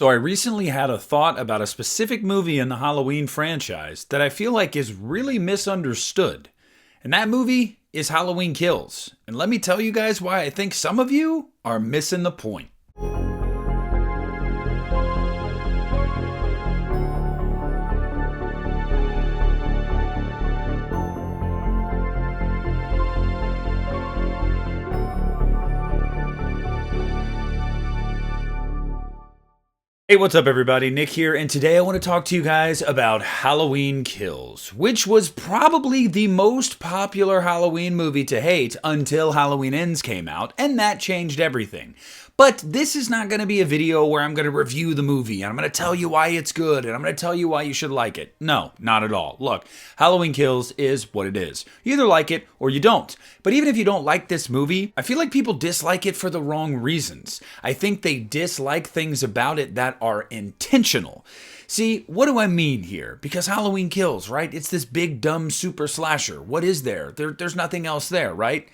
So I recently had a thought about a specific movie in the Halloween franchise that I feel like is really misunderstood. And that movie is Halloween Kills. And let me tell you guys why I think some of you are missing the point. Hey, what's up everybody? Nick here, and today I want to talk to you guys about Halloween Kills, which was probably the most popular Halloween movie to hate until Halloween Ends came out, and that changed everything. But this is not going to be a video where I'm going to review the movie, and I'm going to tell you why it's good, and I'm going to tell you why you should like it. No, not at all. Look, Halloween Kills is what it is. You either like it or you don't. But even if you don't like this movie, I feel like people dislike it for the wrong reasons. I think they dislike things about it that are intentional. See, what do I mean here? Because Halloween Kills, right? It's this big, dumb super slasher. What is there? There's nothing else there, right?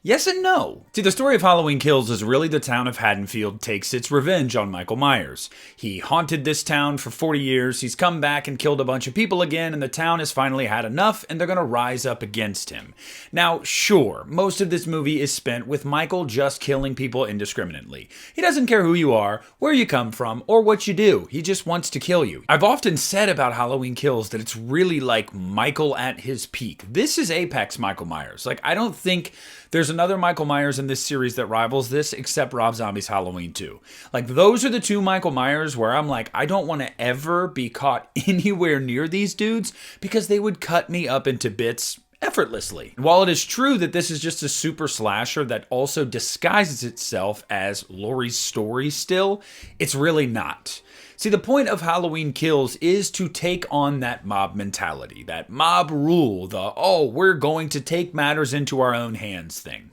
Yes and no. See, the story of Halloween Kills is really the town of Haddonfield takes its revenge on Michael Myers. He haunted this town for 40 years, he's come back and killed a bunch of people again, and the town has finally had enough, and they're gonna rise up against him. Now, sure, most of this movie is spent with Michael just killing people indiscriminately. He doesn't care who you are, where you come from, or what you do. He just wants to kill you. I've often said about Halloween Kills that it's really like Michael at his peak. This is apex Michael Myers. Like, I don't think there's another Michael Myers in this series that rivals this except Rob Zombie's Halloween 2. Like, those are the two Michael Myers where I'm like, I don't want to ever be caught anywhere near these dudes because they would cut me up into bits effortlessly. And while it is true that this is just a super slasher that also disguises itself as Laurie's story still, it's really not. See, the point of Halloween Kills is to take on that mob mentality, that mob rule, the, oh, we're going to take matters into our own hands thing.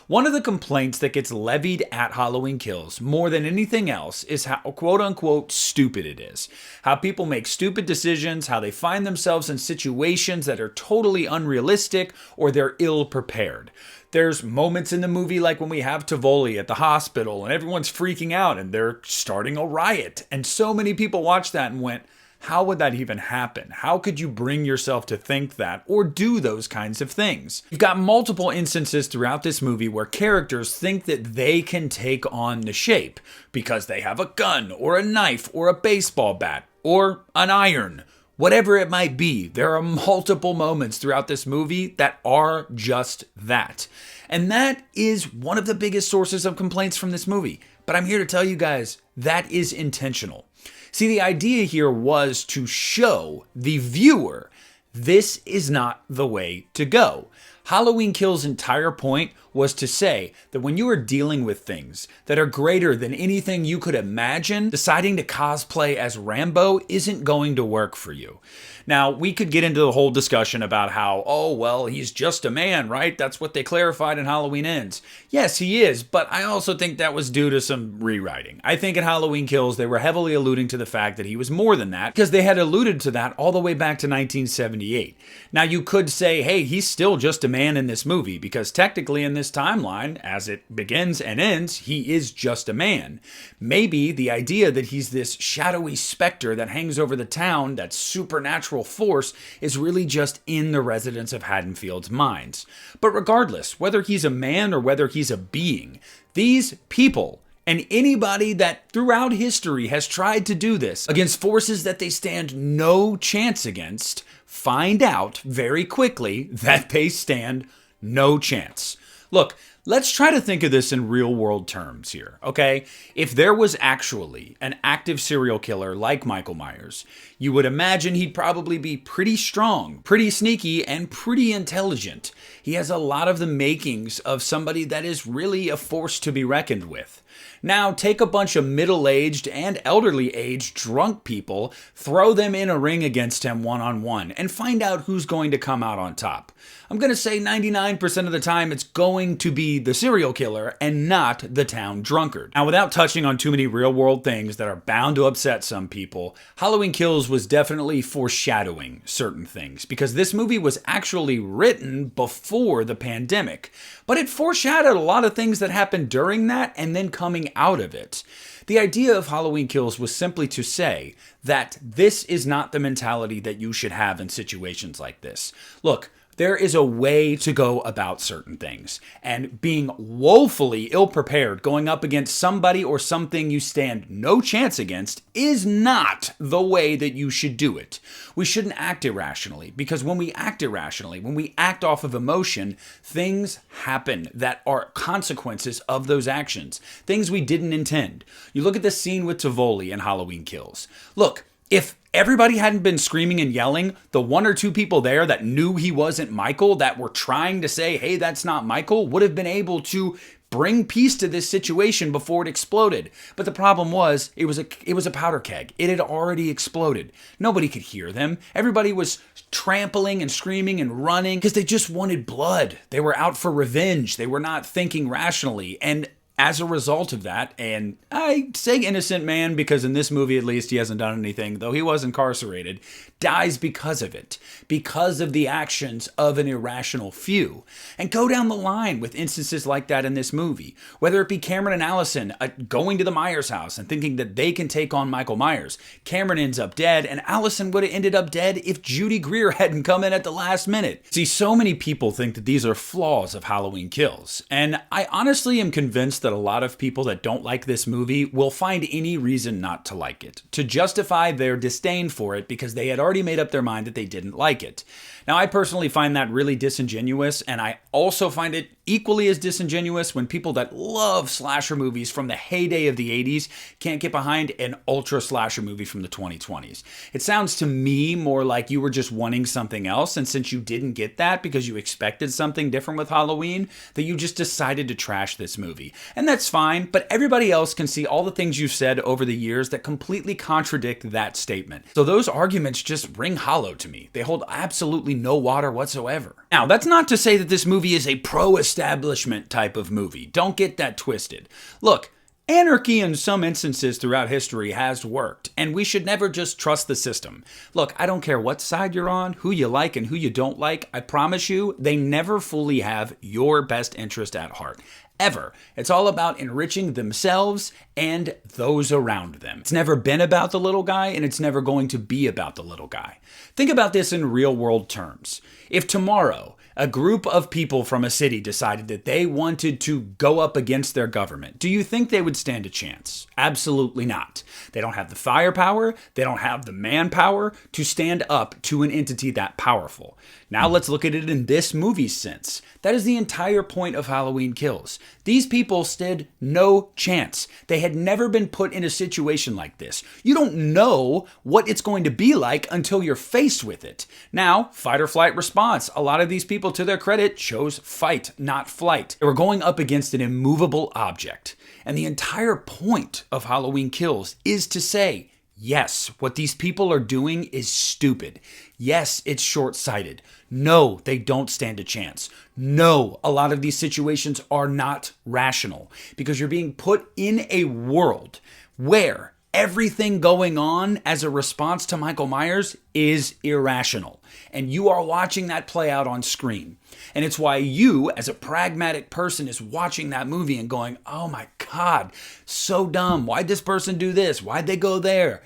One of the complaints that gets levied at Halloween Kills more than anything else is how quote-unquote stupid it is. How people make stupid decisions, how they find themselves in situations that are totally unrealistic or they're ill-prepared. There's moments in the movie like when we have Tivoli at the hospital and everyone's freaking out and they're starting a riot. And so many people watched that and went, how would that even happen? How could you bring yourself to think that or do those kinds of things? You've got multiple instances throughout this movie where characters think that they can take on the shape because they have a gun or a knife or a baseball bat or an iron. Whatever it might be, there are multiple moments throughout this movie that are just that. And that is one of the biggest sources of complaints from this movie. But I'm here to tell you guys, that is intentional. See, the idea here was to show the viewer this is not the way to go. Halloween Kills' entire point was to say that when you are dealing with things that are greater than anything you could imagine, deciding to cosplay as Rambo isn't going to work for you. Now, we could get into the whole discussion about how, oh, well, he's just a man, right? That's what they clarified in Halloween Ends. Yes, he is, but I also think that was due to some rewriting. I think in Halloween Kills, they were heavily alluding to the fact that he was more than that, because they had alluded to that all the way back to 1978. Now, you could say, hey, he's still just a man in this movie, because technically in this timeline, as it begins and ends, he is just a man. Maybe the idea that he's this shadowy specter that hangs over the town, that supernatural force, is really just in the residents of Haddonfield's minds. But regardless, whether he's a man or whether he's a being, these people and anybody that throughout history has tried to do this against forces that they stand no chance against, find out very quickly that they stand no chance. Look, let's try to think of this in real world terms here, okay? If there was actually an active serial killer like Michael Myers, you would imagine he'd probably be pretty strong, pretty sneaky, and pretty intelligent. He has a lot of the makings of somebody that is really a force to be reckoned with. Now, take a bunch of middle-aged and elderly-aged drunk people, throw them in a ring against him one-on-one, and find out who's going to come out on top. I'm going to say 99% of the time it's going to be the serial killer and not the town drunkard. Now, without touching on too many real-world things that are bound to upset some people, Halloween Kills was definitely foreshadowing certain things, because this movie was actually written before before the pandemic, but it foreshadowed a lot of things that happened during that and then coming out of it. The idea of Halloween Kills was simply to say that this is not the mentality that you should have in situations like this. Look, there is a way to go about certain things, and being woefully ill-prepared going up against somebody or something you stand no chance against is not the way that you should do it. We shouldn't act irrationally, because when we act irrationally, when we act off of emotion, things happen that are consequences of those actions, things we didn't intend. You look at the scene with Tivoli in Halloween Kills. Look, if everybody hadn't been screaming and yelling, the one or two people there that knew he wasn't Michael, that were trying to say, hey, that's not Michael, would have been able to bring peace to this situation before it exploded. But the problem was, it was a powder keg. It had already exploded. Nobody could hear them. Everybody was trampling and screaming and running because they just wanted blood. They were out for revenge. They were not thinking rationally. And as a result of that, and I say innocent man because in this movie at least he hasn't done anything, though he was incarcerated, dies because of it, because of the actions of an irrational few. And go down the line with instances like that in this movie, whether it be Cameron and Allison going to the Myers house and thinking that they can take on Michael Myers. Cameron ends up dead, and Allison would have ended up dead if Judy Greer hadn't come in at the last minute. See, so many people think that these are flaws of Halloween Kills, and I honestly am convinced that a lot of people that don't like this movie will find any reason not to like it, to justify their disdain for it because they had already made up their mind that they didn't like it. Now, I personally find that really disingenuous, and I also find it equally as disingenuous when people that love slasher movies from the heyday of the 80s can't get behind an ultra slasher movie from the 2020s. It sounds to me more like you were just wanting something else, and since you didn't get that because you expected something different with Halloween, that you just decided to trash this movie. And that's fine, but everybody else can see all the things you've said over the years that completely contradict that statement. So those arguments just ring hollow to me. They hold absolutely no water whatsoever. Now, that's not to say that this movie is a pro-establishment type of movie. Don't get that twisted. Look, anarchy in some instances throughout history has worked, and we should never just trust the system. Look, I don't care what side you're on, who you like and who you don't like. I promise you, they never fully have your best interest at heart. Ever. It's all about enriching themselves and those around them. It's never been about the little guy, and it's never going to be about the little guy. Think about this in real world terms. If tomorrow a group of people from a city decided that they wanted to go up against their government, do you think they would stand a chance? Absolutely not. They don't have the firepower, they don't have the manpower to stand up to an entity that powerful. Now let's look at it in this movie's sense. That is the entire point of Halloween Kills. These people stood no chance. They had never been put in a situation like this. You don't know what it's going to be like until you're faced with it. Now, fight or flight response. A lot of these people, to their credit, chose fight, not flight. They were going up against an immovable object. And the entire point of Halloween Kills is to say, yes, what these people are doing is stupid. Yes, it's short-sighted. No, they don't stand a chance. No, a lot of these situations are not rational because you're being put in a world where everything going on as a response to Michael Myers is irrational. And you are watching that play out on screen. And it's why you, as a pragmatic person, is watching that movie and going, oh my God, so dumb. Why'd this person do this? Why'd they go there?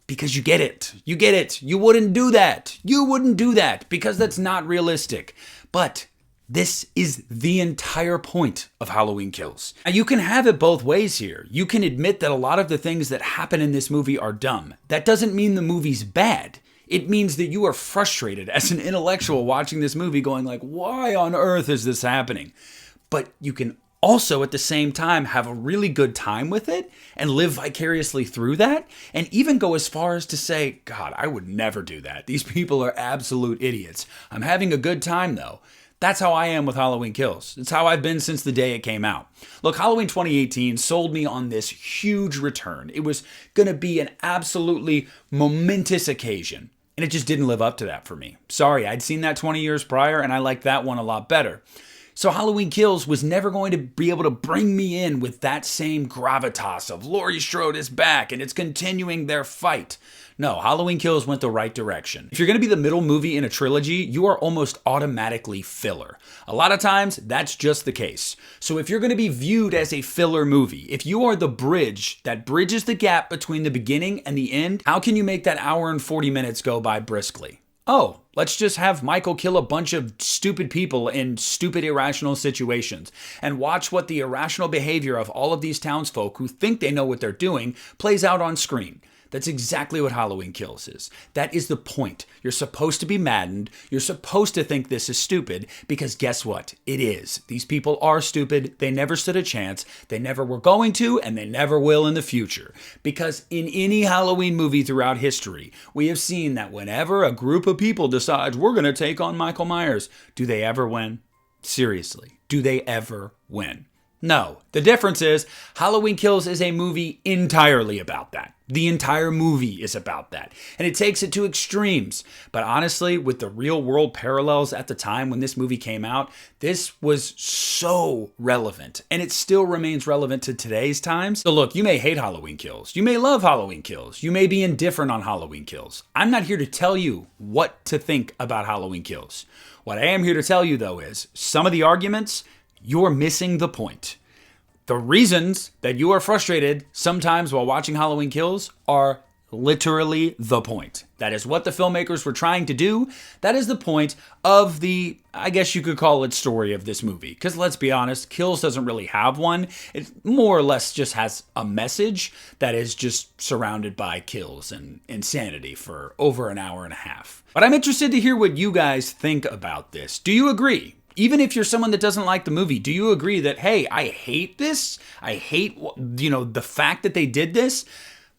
Because you get it. You get it. You wouldn't do that. You wouldn't do that because that's not realistic. But this is the entire point of Halloween Kills. Now, you can have it both ways here. You can admit that a lot of the things that happen in this movie are dumb. That doesn't mean the movie's bad. It means that you are frustrated as an intellectual watching this movie going like, why on earth is this happening? But you can also at the same time have a really good time with it and live vicariously through that and even go as far as to say, God, I would never do that. These people are absolute idiots. I'm having a good time though. That's how I am with Halloween Kills. It's how I've been since the day it came out. Look, Halloween 2018 sold me on this huge return. It was going to be an absolutely momentous occasion, and it just didn't live up to that for me. Sorry, I'd seen that 20 years prior, and I liked that one a lot better. So Halloween Kills was never going to be able to bring me in with that same gravitas of Laurie Strode is back and it's continuing their fight. No, Halloween Kills went the right direction. If you're going to be the middle movie in a trilogy, you are almost automatically filler. A lot of times, that's just the case. So if you're going to be viewed as a filler movie, if you are the bridge that bridges the gap between the beginning and the end, how can you make that hour and 40 minutes go by briskly? Oh, let's just have Michael kill a bunch of stupid people in stupid, irrational situations and watch what the irrational behavior of all of these townsfolk who think they know what they're doing plays out on screen. That's exactly what Halloween Kills is. That is the point. You're supposed to be maddened. You're supposed to think this is stupid because guess what? It is. These people are stupid. They never stood a chance. They never were going to, and they never will in the future. Because in any Halloween movie throughout history, we have seen that whenever a group of people decides we're going to take on Michael Myers, do they ever win? Seriously, do they ever win? No. The difference is Halloween Kills is a movie entirely about that. The entire movie is about that. And it takes it to extremes. But honestly, with the real world parallels at the time when this movie came out, this was so relevant. And it still remains relevant to today's times. So look, you may hate Halloween Kills. You may love Halloween Kills. You may be indifferent on Halloween Kills. I'm not here to tell you what to think about Halloween Kills. What I am here to tell you, though, is some of the arguments, you're missing the point. The reasons that you are frustrated sometimes while watching Halloween Kills are literally the point. That is what the filmmakers were trying to do. That is the point of the, I guess you could call it, story of this movie. Because let's be honest, Kills doesn't really have one. It more or less just has a message that is just surrounded by kills and insanity for over an hour and a half. But I'm interested to hear what you guys think about this. Do you agree? Even if you're someone that doesn't like the movie, do you agree that, hey, I hate this? I hate, the fact that they did this?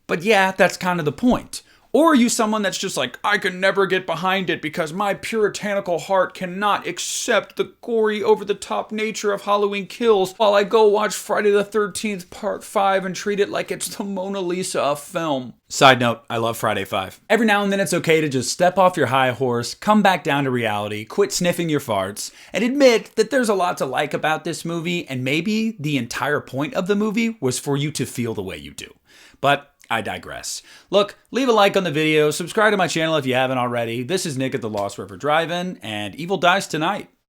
But yeah, that's kind of the point. Or are you someone that's just like, I can never get behind it because my puritanical heart cannot accept the gory, over-the-top nature of Halloween Kills while I go watch Friday the 13th Part 5 and treat it like it's the Mona Lisa of film? Side note, I love Friday 5. Every now and then it's okay to just step off your high horse, come back down to reality, quit sniffing your farts, and admit that there's a lot to like about this movie, and maybe the entire point of the movie was for you to feel the way you do. But I digress. Look, leave a like on the video, subscribe to my channel if you haven't already. This is Nick at the Lost River Drive-In, and evil dies tonight.